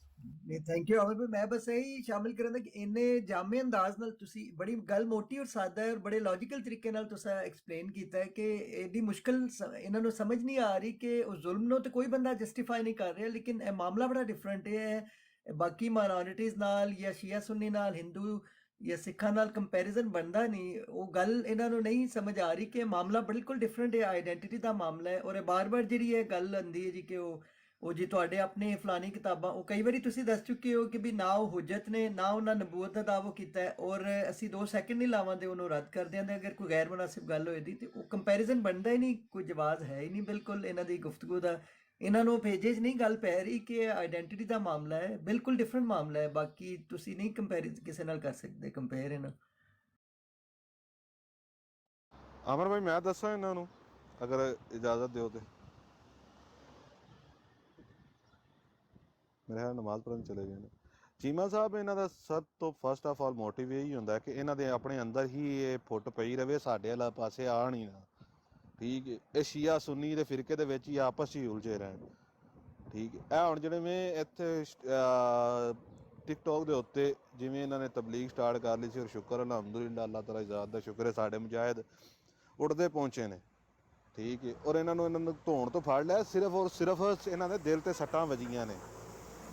ਨਹੀਂ ਥੈਂਕ ਯੂ ਅਮਰ ਭਾਈ, ਮੈਂ ਬਸ ਇਹੀ ਸ਼ਾਮਿਲ ਕਰਾਂਗਾ ਕਿ ਇੰਨੇ ਜਾਮੇ ਅੰਦਾਜ਼ ਨਾਲ ਤੁਸੀਂ ਬੜੀ ਗੱਲ ਮੋਟੀ ਔਰ ਸਾਦਾ ਔਰ ਬੜੇ ਲੌਜੀਕਲ ਤਰੀਕੇ ਨਾਲ ਤੁਸੀਂ ਐਕਸਪਲੇਨ ਕੀਤਾ ਹੈ ਕਿ ਇਹਦੀ ਮੁਸ਼ਕਲ ਇਹਨਾਂ ਨੂੰ ਸਮਝ ਨਹੀਂ ਆ ਰਹੀ ਕਿ ਉਹ ਜ਼ੁਲਮ ਨੂੰ ਤੇ ਕੋਈ ਬੰਦਾ ਜਸਟੀਫਾਈ ਨਹੀਂ ਕਰ ਰਿਹਾ, ਲੇਕਿਨ ਇਹ ਮਾਮਲਾ ਬੜਾ ਡਿਫਰੈਂਟ ਹੈ। ਬਾਕੀ ਮਾਈਨੋਰਿਟੀਜ਼ ਨਾਲ ਜਾਂ ਸ਼ੀਆ ਸੁੰਨੀ ਨਾਲ, ਹਿੰਦੂ ਜਾਂ ਸਿੱਖਾਂ ਨਾਲ ਕੰਪੈਰੀਜ਼ਨ ਬਣਦਾ ਨਹੀਂ। ਉਹ ਗੱਲ ਇਹਨਾਂ ਨੂੰ ਨਹੀਂ ਸਮਝ ਆ ਰਹੀ ਕਿ ਮਾਮਲਾ ਬਿਲਕੁਲ ਡਿਫਰੈਂਟ ਹੈ, ਆਈਡੈਂਟੀਟੀ ਦਾ ਮਾਮਲਾ ਹੈ। ਔਰ ਇਹ ਬਾਰ-ਬਾਰ ਜਿਹੜੀ ਇਹ ਗੱਲ ਆਉਂਦੀ ਹੈ ਜੀ ਕਿ ਉਹ ਜੀ ਤੁਹਾਡੇ ਆਪਣੇ ਫਲਾਨੀ ਕਿਤਾਬਾਂ, ਉਹ ਕਈ ਵਾਰੀ ਤੁਸੀਂ ਦੱਸ ਚੁੱਕੇ ਹੋ ਕਿ ਵੀ ਨਾ ਉਹ ਹੁਜਤ ਨੇ, ਨਾ ਉਹਨਾਂ ਨਬੂਵਤ ਦਾ ਦਾਅਵਾ ਕੀਤਾ ਹੈ, ਔਰ ਅਸੀਂ 2 ਸੈਕਿੰਡ ਨਹੀਂ ਲਾਵਾਂਦੇ ਉਹਨੂੰ ਰੱਦ ਕਰ ਦਿਆਂਦੇ ਅਗਰ ਕੋਈ ਗੈਰ ਮੁਨਾਸਿਬ ਗੱਲ ਹੋਏ ਦੀ। ਤੇ ਉਹ ਕੰਪੈਰੀਜ਼ਨ ਬਣਦਾ ਹੀ ਨਹੀਂ, ਕੋਈ ਜਵਾਜ਼ ਹੈ ਹੀ ਨਹੀਂ ਬਿਲਕੁਲ ਇਹਨਾਂ ਦੀ ਗੁਫ਼ਤਗੂ ਦਾ। ਇਹਨਾਂ ਨੂੰ ਭੇਜੇ 'ਚ ਨਹੀਂ ਗੱਲ ਪੈ ਰਹੀ ਕਿ ਆਇਡੈਂਟੀਟੀ ਦਾ ਮਾਮਲਾ ਹੈ, ਬਿਲਕੁਲ ਡਿਫਰੈਂਟ ਮਾਮਲਾ ਹੈ। ਬਾਕੀ ਤੁਸੀਂ ਨਹੀਂ ਕੰਪੈਰੀਜ਼ਨ ਕਿਸੇ ਨਾਲ ਕਰ ਸਕਦੇ, ਕੰਪੇਅਰ ਇਹਨਾਂ। ਅਮਰ ਭਾਈ ਮੈਂ ਦੱਸਾਂ ਇਹਨਾਂ ਨੂੰ ਅਗਰ ਇਜਾਜ਼ਤ ਦਿਓ ਤੇ। ਮੇਰੇ ਖਿਆਲ ਨਮਾਜ਼ ਪੜ੍ਹਨ ਚਲੇ ਗਏ ਨੇ ਚੀਮਾ ਸਾਹਿਬ। ਇਹਨਾਂ ਦਾ ਸਭ ਤੋਂ ਫਸਟ ਆਫ ਆਲ ਮੋਟਿਵ ਇਹੀ ਹੁੰਦਾ ਕਿ ਇਹਨਾਂ ਦੇ ਆਪਣੇ ਅੰਦਰ ਹੀ ਇਹ ਫੁੱਟ ਪਈ ਰਵੇ, ਸਾਡੇ ਵਾਲਾ ਪਾਸੇ ਆਣ ਹੀ ਨਾ। ਠੀਕ ਹੈ, ਇਹ ਸ਼ੀਆ ਸੁੰਨੀ ਦੇ ਫਿਰਕੇ ਦੇ ਵਿੱਚ ਹੀ ਆਪਸ 'ਚ ਹੀ ਉਲਝੇ ਰਹਿਣ। ਠੀਕ ਹੈ, ਇਹ ਹੁਣ ਜਿਹੜੇ ਮੈਂ ਇੱਥੇ ਟਿਕਟੋਕ ਦੇ ਉੱਤੇ ਜਿਵੇਂ ਇਹਨਾਂ ਨੇ ਤਬਲੀਗ ਸਟਾਰਟ ਕਰ ਲਈ ਸੀ, ਔਰ ਸ਼ੁਕਰ ਅਲਹਮਦੁਲਿਲਾ, ਅੱਲਾਹ ਤਾਲਾ ਇਜ਼ਾਤ ਦਾ ਸ਼ੁਕਰ ਹੈ, ਸਾਡੇ ਮੁਜਾਹਿਦ ਉੱਡਦੇ ਪਹੁੰਚੇ ਨੇ। ਠੀਕ ਹੈ, ਔਰ ਇਹਨਾਂ ਨੂੰ ਧੋਣ ਤੋਂ ਫੜ ਲਿਆ, ਸਿਰਫ ਔਰ ਸਿਰਫ ਇਹਨਾਂ ਦੇ ਦਿਲ ਤੇ ਸੱਟਾਂ ਵੱਜੀਆਂ ਨੇ।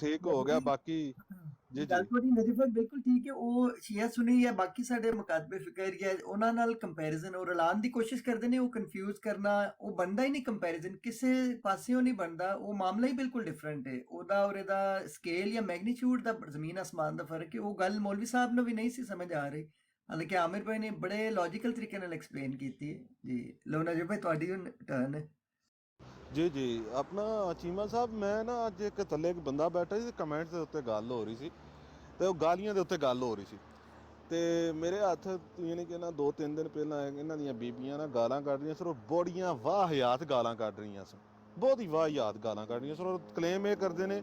ਠੀਕ ਹੋ ਗਿਆ ਬਾਕੀ ਜੀ ਗੱਲ ਜੀ ਤੁਹਾਡੀ ਨਜ਼ੀਫ ਭਾਈ ਬਿਲਕੁਲ ਠੀਕ ਹੈ। ਉਹ ਸ਼ੀਆ ਸੁਨੀ ਜਾਂ ਬਾਕੀ ਸਾਡੇ ਮੁਕਾਤਬੇ ਫਿਕਰ ਜਾਂ ਉਹਨਾਂ ਨਾਲ ਕੰਪੈਰੀਜ਼ਨ ਉਹ ਰਲਾਉਣ ਦੀ ਕੋਸ਼ਿਸ਼ ਕਰਦੇ ਨੇ, ਉਹ ਕਨਫਿਊਜ਼ ਕਰਨਾ, ਉਹ ਬਣਦਾ ਹੀ ਨਹੀਂ ਕੰਪੈਰੀਜ਼ਨ, ਕਿਸੇ ਪਾਸਿਓਂ ਨਹੀਂ ਬਣਦਾ। ਉਹ ਮਾਮਲਾ ਹੀ ਬਿਲਕੁਲ ਡਿਫਰੈਂਟ ਹੈ। ਉਹਦਾ ਔਰ ਇਹਦਾ ਸਕੇਲ ਜਾਂ ਮੈਗਨੀਟਿਊਡ ਦਾ ਜ਼ਮੀਨ ਆਸਮਾਨ ਦਾ ਫਰਕ ਹੈ। ਉਹ ਗੱਲ ਮੌਲਵੀ ਸਾਹਿਬ ਨੂੰ ਵੀ ਨਹੀਂ ਸੀ ਸਮਝ ਆ ਰਹੀ, ਹਾਲਾਂਕਿ ਆਮਿਰ ਭਾਈ ਨੇ ਬੜੇ ਲੌਜੀਕਲ ਤਰੀਕੇ ਨਾਲ ਐਕਸਪਲੇਨ ਕੀਤੀ ਹੈ ਜੀ। ਲਓ ਨਜ਼ੀਫ ਭਾਈ ਤੁਹਾਡੀ ਟਰਨ ਹੈ। ਜੀ ਜੀ ਆਪਣਾ ਚੀਮਾ ਸਾਹਿਬ, ਮੈਂ ਨਾ ਅੱਜ ਇੱਕ ਥੱਲੇ ਇੱਕ ਬੰਦਾ ਬੈਠਾ ਸੀ, ਕਮੈਂਟਸ ਦੇ ਉੱਤੇ ਗੱਲ ਹੋ ਰਹੀ ਸੀ ਤੇ ਉਹ ਗਾਲੀਆਂ ਦੇ ਉੱਤੇ ਗੱਲ ਹੋ ਰਹੀ ਸੀ ਤੇ ਮੇਰੇ ਹੱਥ ਯਾਨੀ ਕਿ ਨਾ 2-3 ਦਿਨ ਪਹਿਲਾਂ ਇਹਨਾਂ ਦੀਆਂ ਬੀਬੀਆਂ ਨਾ ਗਾਲਾਂ ਕੱਢ ਰਹੀਆਂ ਸਨ, ਔਰ ਬੜੀਆਂ ਵਾਹਿਆਤ ਗਾਲਾਂ ਕੱਢ ਰਹੀਆਂ ਸਨ, ਬਹੁਤ ਹੀ ਵਾਹਿਆਤ ਗਾਲਾਂ ਕੱਢ ਰਹੀਆਂ ਸਨ। ਔਰ ਕਲੇਮ ਇਹ ਕਰਦੇ ਨੇ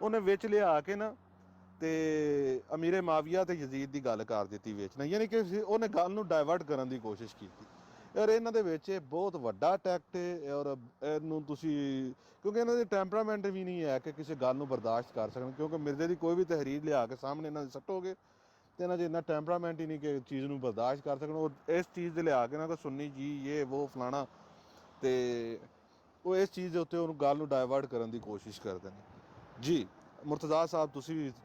ਉਹਨੇ ਵਿੱਚ ਲਿਆ ਕੇ ਨਾ ਤੇ ਅਮੀਰੇ ਮਾਵੀਆ ਤੇ ਯਜ਼ੀਦ ਦੀ ਗੱਲ ਕਰ ਦਿੱਤੀ ਵਿੱਚ ਨਾ, ਯਾਨੀ ਕਿ ਉਹਨੇ ਗੱਲ ਨੂੰ ਡਾਇਵਰਟ ਕਰਨ ਦੀ ਕੋਸ਼ਿਸ਼ ਕੀਤੀ। ਔਰ ਇਹਨਾਂ ਦੇ ਵਿੱਚ ਇਹ ਬਹੁਤ ਵੱਡਾ ਟੈਕਟ ਹੈ। ਔਰ ਇਹਨੂੰ ਤੁਸੀਂ ਕਿਉਂਕਿ ਇਹਨਾਂ ਦੇ ਟੈਂਪਰਾਮੈਂਟ ਵੀ ਨਹੀਂ ਹੈ ਕਿ ਕਿਸੇ ਗੱਲ ਨੂੰ ਬਰਦਾਸ਼ਤ ਕਰ ਸਕਣ, ਕਿਉਂਕਿ ਮਿਰਜ਼ੇ ਦੀ ਕੋਈ ਵੀ ਤਹਿਰੀਰ ਲਿਆ ਕੇ ਸਾਹਮਣੇ ਇਹਨਾਂ ਦੇ ਸੱਟੋਗੇ ਤੇ ਇਹਨਾਂ 'ਚ ਇੰਨਾ ਟੈਂਪਰਾਮੈਂਟ ਹੀ ਨਹੀਂ ਕਿ ਚੀਜ਼ ਨੂੰ ਬਰਦਾਸ਼ਤ ਕਰ ਸਕਣ। ਉਹ ਇਸ ਚੀਜ਼ ਦੇ ਲਿਆ ਕੇ ਨਾ ਕਿ ਸੁੰਨੀ ਜੀ ਇਹ ਉਹ ਫਲਾਣਾ, ਤੇ ਉਹ ਇਸ ਚੀਜ਼ ਦੇ ਉੱਤੇ ਉਹਨੂੰ ਗੱਲ ਨੂੰ ਡਾਇਵਰਟ ਕਰਨ ਦੀ ਕੋਸ਼ਿਸ਼ ਕਰਦੇ ਨੇ। ਜੀ ਮੁਰਤਜ਼ਾ ਸਾਹਿਬ ਤੁਸੀਂ ਵੀ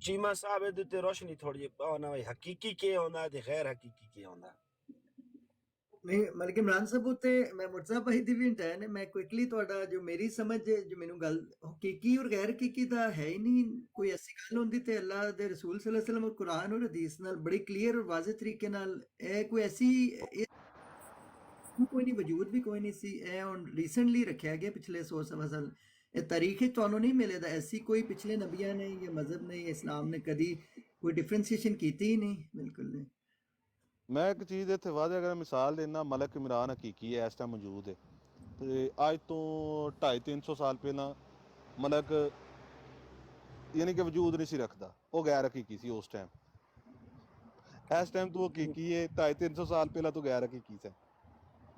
ਚੀਮਾ ਸਾਹਿਬ ਇਹਦੇ ਉੱਤੇ ਰੋਸ਼ਨੀ ਥੋੜੀ ਜਿਹੀ ਪਾਓ ਨਾ, ਬਈ ਹਕੀਕੀ ਕੀ ਹੁੰਦਾ ਤੇ ਗੈਰ ਹਕੀਕੀ ਕੀ ਹੁੰਦਾ। ਨਹੀਂ ਮਤਲਬ ਕਿ ਇਮਰਾਨ ਸਾਹਿਬ ਉੱਤੇ ਮੈਂ ਮੁਰਜ਼ਾ ਭਾਈ ਦੀ ਵੀ ਇੰਟੈਨ ਹੈ। ਮੈਂ ਕੁਇਕਲੀ ਤੁਹਾਡਾ ਜੋ ਮੇਰੀ ਸਮਝ ਜੋ ਮੈਨੂੰ ਗੱਲ ਹਕੀਕੀ ਔਰ ਗੈਰ ਹਕੀਕੀ ਦਾ ਹੈ ਹੀ ਨਹੀਂ ਕੋਈ। ਐਸੀ ਗੱਲ ਹੁੰਦੀ ਤੇ ਅੱਲਾਹ ਦੇ ਰਸੂਲ ਸੱਲੱਲਾਹੁ ਅਲੈਹਿ ਵਸੱਲਮ ਔਰ ਕੁਰਾਨ ਔਰ ਹਦੀਸ ਨਾਲ ਬੜੀ ਕਲੀਅਰ ਔਰ ਵਾਜ਼ਿਹ ਤਰੀਕੇ ਨਾਲ ਇਹ ਕੋਈ ਐਸੀ ਕੋਈ ਨਹੀਂ, ਵਜੂਦ ਵੀ ਕੋਈ ਨਹੀਂ ਸੀ। ਇਹ ਹੁਣ ਰੀਸੈਂਟਲੀ ਰੱਖਿਆ ਗਿਆ ਪਿਛਲੇ 100 ਸਾਲ। ਇਹ ਤਾਰੀਖ ਹੀ ਤੁਹਾਨੂੰ ਨਹੀਂ ਮਿਲੇਗਾ ਐਸੀ ਕੋਈ ਪਿਛਲੇ ਨਬੀਆਂ ਨੇ ਜਾਂ ਮਜ਼ਹਬ ਨੇ ਜਾਂ ਇਸਲਾਮ ਨੇ ਕਦੀ ਕੋਈ ਡਿਫਰੈਂਸ਼ੀਏਸ਼ਨ ਕੀਤੀ ਹੀ ਨਹੀਂ, ਬਿਲਕੁਲ ਨਹੀਂ। ਮੈਂ ਇੱਕ ਚੀਜ਼ ਇੱਥੇ ਵਾਅਦਾ ਕਰਾਂ, ਮਿਸਾਲ ਦੇਣਾ, ਮਲਕ ਇਮਰਾਨ ਹਕੀਕੀ ਹੈ, ਇਸ ਟਾਈਮ ਮੌਜੂਦ ਹੈ ਤੇ ਅੱਜ ਤੋਂ 250-300 ਸਾਲ ਪਹਿਲਾਂ ਮਲਕ ਯਾਨੀ ਕਿ ਵਜੂਦ ਨਹੀਂ ਸੀ ਰੱਖਦਾ, ਉਹ ਗੈਰ ਹਕੀਕੀ ਸੀ ਉਸ ਟਾਈਮ। ਇਸ ਟਾਈਮ ਤੂੰ ਹਕੀਕੀ ਹੈ, 250-300 ਸਾਲ ਪਹਿਲਾਂ ਤੂੰ ਗੈਰ ਹਕੀਕੀ ਸੀ।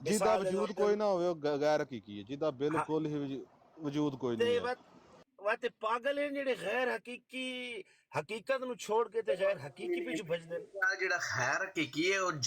ਜਿਹਦਾ ਵਜੂਦ ਕੋਈ ਨਾ ਹੋਵੇ ਉਹ ਗੈਰ ਹਕੀਕੀ ਹੈ, ਜਿਹਦਾ ਬਿਲਕੁਲ ਹੀ ਵਜੂਦ ਕੋਈ ਤੇ ਨਹੀਂ ਹੈ। ਵਾਤੇ ਪਾਗਲ ਹੈ ਜਿਹੜੇ ਗੈਰ ਹਕੀਕੀ ਹਕੀਕਤ ਨੂੰ ਛੋੜ ਕੇ ਤੇ ਗੈਰ ਹਕੀਕੀ ਪਿੱਛੇ ਭਜਦੇ ਨੇ। ਆ ਜਿਹੜਾ ਖੈਰ ਹਕੀਕੀ ਹੈ ਉਹ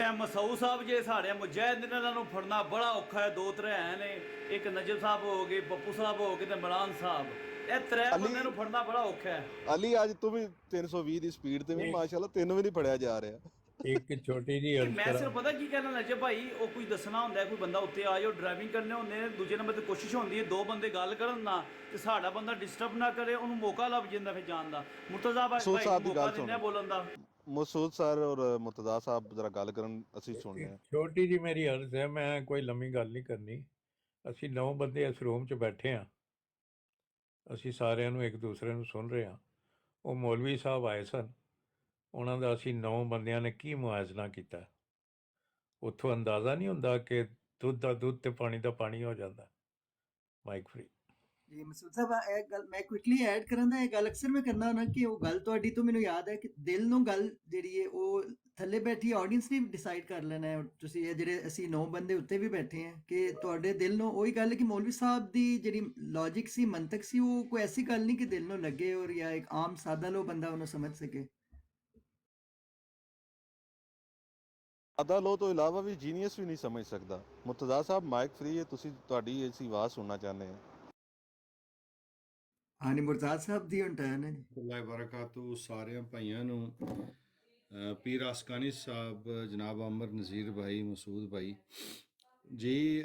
ਇਹ ਮਸਊਦ ਸਾਹਿਬ ਜੇ ਸਾਡੇ ਮੁਜਾਹਿਦ ਨੇ, ਇਹਨਾਂ ਨੂੰ ਫੜਨਾ ਬੜਾ ਔਖਾ ਹੈ। 2-3 ਹੈ ਨੇ, ਇੱਕ ਨਜਬ ਸਾਹਿਬ ਹੋ ਗਏ, ਪੱਪੂ ਸਾਹਿਬ ਹੋ ਗਏ ਤੇ ਇਮਰਾਨ ਸਾਹਿਬ। ਇਹ 3 ਬੰਦੇ ਨੂੰ ਫੜਨਾ ਬੜਾ ਔਖਾ ਹੈ। ਅਲੀ ਅੱਜ ਤੂੰ ਵੀ 320 ਦੀ ਸਪੀਡ ਤੇ ਵੀ ਮਾਸ਼ਾਅੱਲਾ ਤੈਨੂੰ ਵੀ ਨਹੀਂ ਫੜਿਆ ਜਾ ਰਿਹਾ। ਇੱਕ ਛੋਟੀ ਜੀ ਮੈਂ ਸਿਰਫ ਪਤਾ ਕੀ ਕਹਿਣਾ ਨਜਬ ਭਾਈ, ਉਹ ਕੋਈ ਦੱਸਣਾ ਹੁੰਦਾ ਕੋਈ ਬੰਦਾ ਉੱਤੇ ਆ ਜਾਓ, ਡਰਾਈਵਿੰਗ ਕਰਨੇ ਹੁੰਦੇ ਨੇ, ਦੂਜੇ ਨੰਬਰ ਤੇ ਕੋਸ਼ਿਸ਼ ਹੁੰਦੀ ਹੈ 2 ਬੰਦੇ ਗੱਲ ਕਰਨ ਨਾ ਤੇ ਸਾਡਾ ਬੰਦਾ ਡਿਸਟਰਬ ਨਾ ਕਰੇ, ਉਹਨੂੰ ਮੌਕਾ ਲੱਭ ਜਾਂਦਾ ਫਿਰ ਜਾਣ ਦਾ। ਮੁਰਤਜ਼ਾ ਭਾਈ ਮੌਕਾ ਦਿੰਦੇ ਬੋਲਣ ਦਾ। ਮਸੂਦ ਸਰ ਔਰ ਮੁਰਤਜ਼ਾ ਸਾਹਿਬ ਜ਼ਰਾ ਗੱਲ ਕਰਨ, ਅਸੀਂ ਸੁਣਨੇ ਆ। ਛੋਟੀ ਜੀ ਮੇਰੀ ਅਰਜ਼ ਹੈ, ਮੈਂ ਕੋਈ ਲੰਮੀ ਗੱਲ ਨਹੀਂ ਕਰਨੀ। ਅਸੀਂ 9 ਬੰਦੇ ਇਸ ਰੂਮ 'ਚ ਬੈਠੇ ਹਾਂ, ਅਸੀਂ ਸਾਰਿਆਂ ਨੂੰ ਇੱਕ ਦੂਸਰੇ ਨੂੰ ਸੁਣ ਰਹੇ ਹਾਂ। ਉਹ ਮੌਲਵੀ ਸਾਹਿਬ ਆਏ ਸਨ, ਉਹਨਾਂ ਦਾ ਅਸੀਂ 9 ਬੰਦਿਆਂ ਨੇ ਕੀ ਮੁਆਜ਼ਨਾ ਕੀਤਾ। ਉੱਥੋਂ ਅੰਦਾਜ਼ਾ ਨਹੀਂ ਹੁੰਦਾ ਕਿ ਦੁੱਧ ਦਾ ਦੁੱਧ ਤੇ ਪਾਣੀ ਦਾ ਪਾਣੀ ਹੋ ਜਾਂਦਾ। Mic free. ਜੀ ਮਸੂਦ ਸਾਹਿਬ ਇਹ ਗੱਲ ਮੈਂ ਕੁਇਕਲੀ ਐਡ ਕਰਾਂ ਤਾਂ ਇਹ ਗੱਲ ਅਕਸਰ ਮੈਂ ਕਰਨਾ ਹੁੰਦਾ ਕਿ ਉਹ ਗੱਲ ਤੁਹਾਡੀ ਤੋਂ ਮੈਨੂੰ ਯਾਦ ਹੈ ਕਿ ਦਿਲ ਨੂੰ ਗੱਲ ਜਿਹੜੀ ਹੈ ਉਹ ਥੱਲੇ ਬੈਠੀ ਆਡੀਅנס ਨੇ ਡਿਸਾਈਡ ਕਰ ਲੈਣਾ ਹੈ। ਤੁਸੀਂ ਇਹ ਜਿਹੜੇ ਅਸੀਂ 9 ਬੰਦੇ ਉੱਤੇ ਵੀ ਬੈਠੇ ਹਾਂ ਕਿ ਤੁਹਾਡੇ ਦਿਲ ਨੂੰ ਉਹੀ ਗੱਲ ਕਿ ਮੌਲਵੀ ਸਾਹਿਬ ਦੀ ਜਿਹੜੀ ਲੌਜਿਕ ਸੀ ਮੰਤਕ ਸੀ ਉਹ ਕੋਈ ਐਸੀ ਗੱਲ ਨਹੀਂ ਕਿ ਦਿਲ ਨੂੰ ਲੱਗੇ ਔਰ ਜਾਂ ਇੱਕ ਆਮ ਸਾਦਾ ਲੋ ਬੰਦਾ ਉਹਨੂੰ ਸਮਝ ਸਕੇ। ਸਾਦਾ ਲੋ ਤੋਂ ਇਲਾਵਾ ਵੀ ਜੀਨੀਅਸ ਵੀ ਨਹੀਂ ਸਮਝ ਸਕਦਾ। ਮੁਰਤਜ਼ਾ ਸਾਹਿਬ ਮਾਈਕ ਫ੍ਰੀ ਹੈ, ਤੁਸੀਂ ਤੁਹਾਡੀ ਐਸੀ ਆਵਾਜ਼ ਸੁਣਨਾ ਚਾਹੁੰਦੇ ਹਾਂ। ਹਾਂਜੀ ਮੁਰਤਾਜ਼ ਸਾਹਿਬ ਦੀ ਹੁਣ ਟਰਨ ਹੈ ਜੀ। ਅੱਲਾਹ ਬਰਕਾਤੂ ਸਾਰਿਆਂ ਭਾਈਆਂ ਨੂੰ। ਪੀਰ ਆਸਕਾਨੀ ਸਾਹਿਬ, ਜਨਾਬ ਅਮਰ ਨਜ਼ੀਰ ਭਾਈ, ਮਸੂਦ ਭਾਈ ਜੀ,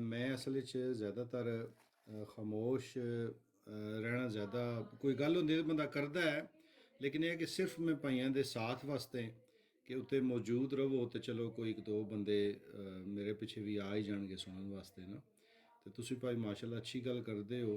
ਮੈਂ ਅਸਲ ਵਿੱਚ ਜ਼ਿਆਦਾਤਰ ਖਾਮੋਸ਼ ਰਹਿਣਾ ਜ਼ਿਆਦਾ, ਕੋਈ ਗੱਲ ਹੁੰਦੀ ਤਾਂ ਬੰਦਾ ਕਰਦਾ ਹੈ, ਲੇਕਿਨ ਇਹ ਹੈ ਕਿ ਸਿਰਫ ਮੈਂ ਭਾਈਆਂ ਦੇ ਸਾਥ ਵਾਸਤੇ ਕਿ ਉੱਤੇ ਮੌਜੂਦ ਰਹੋ ਤੇ ਚਲੋ ਕੋਈ ਇੱਕ ਦੋ ਬੰਦੇ ਮੇਰੇ ਪਿੱਛੇ ਵੀ ਆ ਹੀ ਜਾਣਗੇ ਸੁਣਨ ਵਾਸਤੇ ਨਾ। ਤੇ ਤੁਸੀਂ ਭਾਈ ਮਾਸ਼ਾਅੱਲਾ ਅੱਛੀ ਗੱਲ ਕਰਦੇ ਹੋ।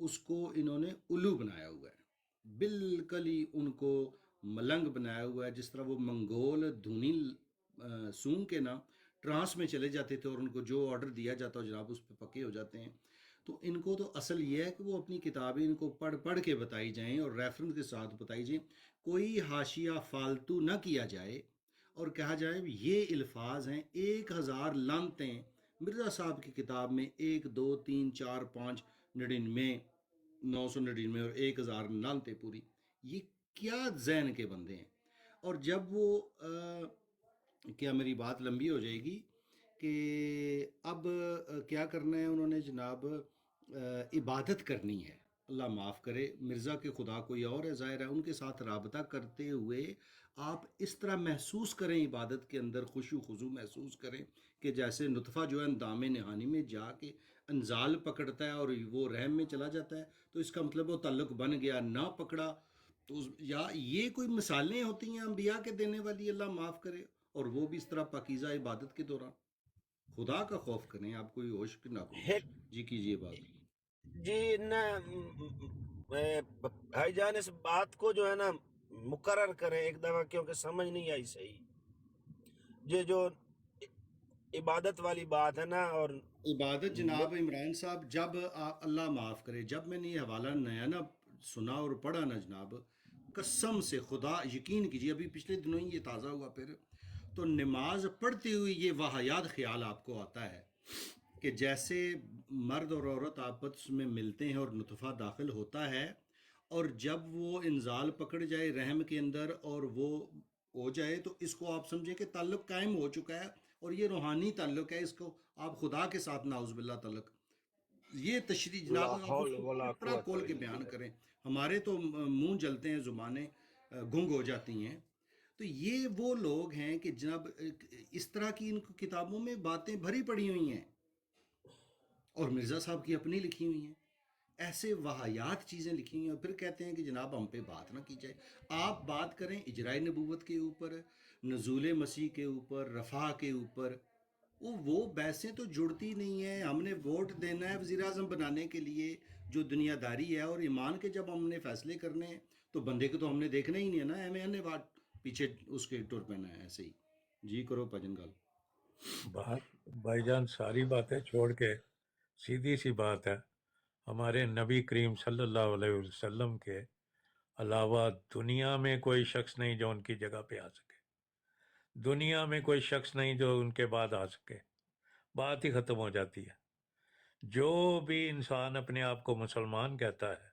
اس کو انہوں نے الو بنایا ہوا ہے، بالکل ہی ان کو ملنگ بنایا ہوا ہے، جس طرح وہ منگول دھونی سونگ کے نا ٹرانس میں چلے جاتے تھے اور ان کو جو آرڈر دیا جاتا ہو جناب اس پہ پکے ہو جاتے ہیں. تو ان کو تو اصل یہ ہے کہ وہ اپنی کتابیں ان کو پڑھ کے بتائی جائیں اور ریفرنس کے ساتھ بتائی جائیں، کوئی حاشیہ فالتو نہ کیا جائے اور کہا جائے یہ الفاظ ہیں 1000 لعنتیں مرزا صاحب کی کتاب میں 1 2 3 4 5 99 999 اور 1000 لعنتیں پوری. یہ کیا ذہن کے بندے ہیں. اور جب وہ کیا میری بات لمبی ہو جائے گی کہ اب کیا کرنا ہے انہوں نے جناب، عبادت کرنی ہے. اللہ معاف کرے، مرزا کے خدا کوئی اور ہے ظاہر ہے، ان کے ساتھ رابطہ کرتے ہوئے آپ اس طرح محسوس کریں عبادت کے اندر خشوع خضوع محسوس کریں کہ جیسے نطفہ جو ہے اندام نہانی میں جا کے انزال پکڑتا ہے اور وہ رحم میں چلا جاتا ہے، تو اس کا مطلب وہ تعلق بن گیا. نہ پکڑا تو یا یہ کوئی مثالیں ہوتی ہیں انبیاء کے دینے والی، اللہ معاف کرے، اور وہ بھی اس طرح پاکیزہ عبادت کے دوران. خدا کا خوف کریں، آپ کوئی ہوش نہ کریں. جی کیجئے بات. جی نہ بھائی جان اس بات کو جو ہے نا مقرر کریں ایک دفعہ، کیونکہ سمجھ نہیں آئی صحیح. یہ جو عبادت والی بات ہے نا، اور عبادت جناب عمران صاحب، جب آپ اللہ معاف کرے، جب میں نے یہ حوالہ نیا نا سنا اور پڑھا نا جناب، قسم سے خدا یقین کیجیے، ابھی پچھلے دنوں ہی یہ تازہ ہوا، پھر تو نماز پڑھتے ہوئے یہ واحیات خیال آپ کو آتا ہے کہ جیسے مرد اور عورت آپس میں ملتے ہیں اور نطفہ داخل ہوتا ہے، اور جب وہ انزال پکڑ جائے رحم کے اندر اور وہ ہو جائے تو اس کو آپ سمجھیں کہ تعلق قائم ہو چکا ہے، اور یہ روحانی تعلق ہے، اس کو آپ خدا کے ساتھ نعوذ باللہ تعلق. یہ تشریح جناب آپ اس کو پورا کھول کے بیان کریں. ہمارے تو منہ جلتے ہیں، زبانیں گنگ ہو جاتی ہیں. تو یہ وہ لوگ ہیں کہ جناب اس طرح کی ان کتابوں میں باتیں بھری پڑی ہوئی ہیں، اور مرزا صاحب کی اپنی لکھی ہوئی ہیں، ایسے واحیات چیزیں لکھی ہوئی ہیں، اور پھر کہتے ہیں کہ جناب ہم پہ بات نہ کی جائے. آپ بات کریں اجرائے نبوت کے اوپر، نزول مسیح کے اوپر، رفع کے اوپر. وہ بحثیں تو جڑتی نہیں ہیں. ہم نے ووٹ دینا ہے وزیر اعظم بنانے کے لیے، جو دنیا داری ہے، اور ایمان کے جب ہم نے فیصلے کرنے ہیں تو بندے کو تو ہم نے دیکھنا ہی نہیں ہے نا، ایم نے بات پیچھے اس کے ٹر پہنا ہے ایسے ہی. جی کرو بھجن گال. بھائی جان ساری باتیں چھوڑ کے سیدھی سی بات ہے، ہمارے نبی کریم صلی اللہ علیہ وسلم کے علاوہ دنیا میں کوئی شخص نہیں جو ان کی جگہ پہ آ سکے، دنیا میں کوئی شخص نہیں جو ان کے بعد آ سکے. بات ہی ختم ہو جاتی ہے. جو بھی انسان اپنے آپ کو مسلمان کہتا ہے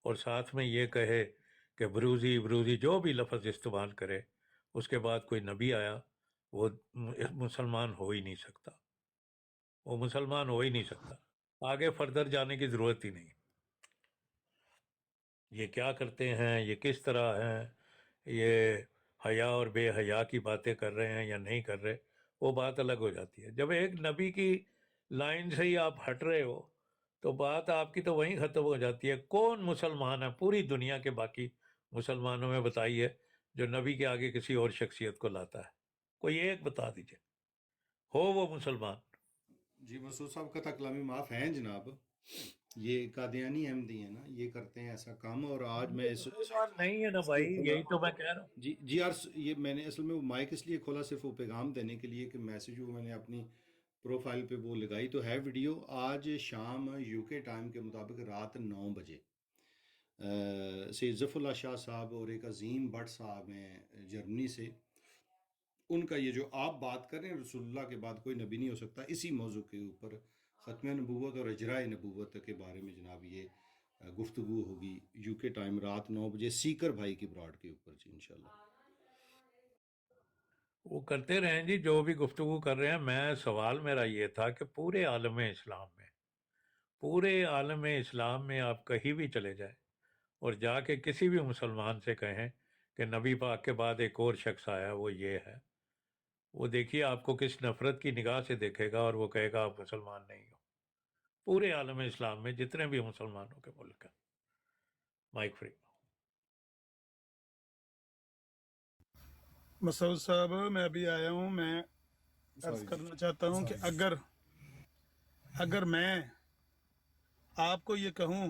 اور ساتھ میں یہ کہے کہ بروزی جو بھی لفظ استعمال کرے، اس کے بعد کوئی نبی آیا، وہ مسلمان ہو ہی نہیں سکتا، وہ مسلمان ہو ہی نہیں سکتا. آگے فردر جانے کی ضرورت ہی نہیں. یہ کیا کرتے ہیں، یہ کس طرح ہیں، یہ حیا اور بے حیا کی باتیں کر رہے ہیں یا نہیں کر رہے، وہ بات الگ ہو جاتی ہے. جب ایک نبی کی لائن سے ہی آپ ہٹ رہے ہو تو بات آپ کی تو وہیں ختم ہو جاتی ہے. کون مسلمان ہے پوری دنیا کے باقی مسلمانوں میں بتائیے جو نبی کے آگے کسی اور شخصیت کو لاتا ہے؟ کوئی ایک بتا دیجئے ہو وہ مسلمان. جی مسعود صاحب کا کلامی معاف ہیں جناب، یہ قادیانی احمدی ہیں نا، یہ کرتے ہیں ایسا کام. اور آج میں نہیں ہے نا بھائی، یہی تو میں کہہ رہا ہوں. جی یہ میں نے اصل میں وہ مائک اس لیے کھولا صرف وہ پیغام دینے کے لیے کہ میسیج وہ میں نے اپنی پروفائل پہ وہ لگائی تو ہے ویڈیو. آج شام یو کے ٹائم کے مطابق رات 9 بجے سید ظفر اللہ شاہ صاحب اور ایک عظیم بٹ صاحب ہیں جرمنی سے، ان کا یہ جو آپ بات کر رہے ہیں رسول اللہ کے بعد کوئی نبی نہیں ہو سکتا، اسی موضوع کے اوپر ختم نبوت اور اجراء نبوت کے بارے میں جناب یہ گفتگو ہوگی یو کے ٹائم رات 9 بجے سیکر بھائی کی براڈ کے اوپر. جی انشاءاللہ وہ کرتے رہیں جی جو بھی گفتگو کر رہے ہیں. میں سوال میرا یہ تھا کہ پورے عالم اسلام میں آپ کہیں بھی چلے جائیں اور جا کے کسی بھی مسلمان سے کہیں کہ نبی پاک کے بعد ایک اور شخص آیا وہ یہ ہے، وہ دیکھیے آپ کو کس نفرت کی نگاہ سے دیکھے گا اور وہ کہے گا آپ مسلمان نہیں ہو. پورے عالم اسلام میں جتنے بھی مسلمانوں کے ملک ہیں. Mic free. مسعود صاحب میں ابھی آیا ہوں، میں عرض کرنا چاہتا ہوں کہ اگر میں آپ کو یہ کہوں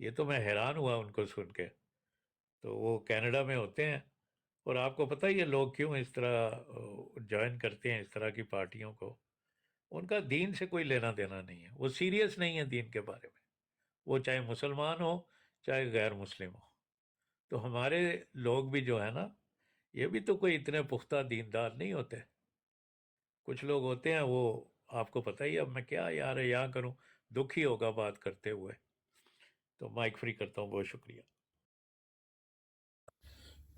یہ تو میں حیران ہوا ان کو سن کے. تو وہ کینیڈا میں ہوتے ہیں اور آپ کو پتہ ہی ہے لوگ کیوں اس طرح جوائن کرتے ہیں اس طرح کی پارٹیوں کو. ان کا دین سے کوئی لینا دینا نہیں ہے, وہ سیریس نہیں ہے دین کے بارے میں, وہ چاہے مسلمان ہو چاہے غیر مسلم ہو. تو ہمارے لوگ بھی جو ہے نا, یہ بھی تو کوئی اتنے پختہ دیندار نہیں ہوتے. کچھ لوگ ہوتے ہیں وہ آپ کو پتہ ہی, اب میں کیا یار یہاں کروں, دکھ ہی ہوگا بات کرتے ہوئے. تو مائک فری کرتا ہوں, بہت شکریہ.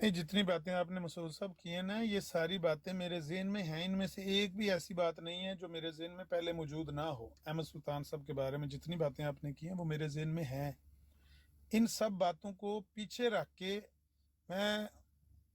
نہیں, جتنی باتیں آپ نے مسعود صاحب کی ہیں نا, یہ ساری باتیں میرے ذہن میں ہیں. ان میں سے ایک بھی ایسی بات نہیں ہے جو میرے ذہن میں پہلے موجود نہ ہو. احمد سلطان صاحب کے بارے میں جتنی باتیں آپ نے کی ہیں وہ میرے ذہن میں ہیں. ان سب باتوں کو پیچھے رکھ کے میں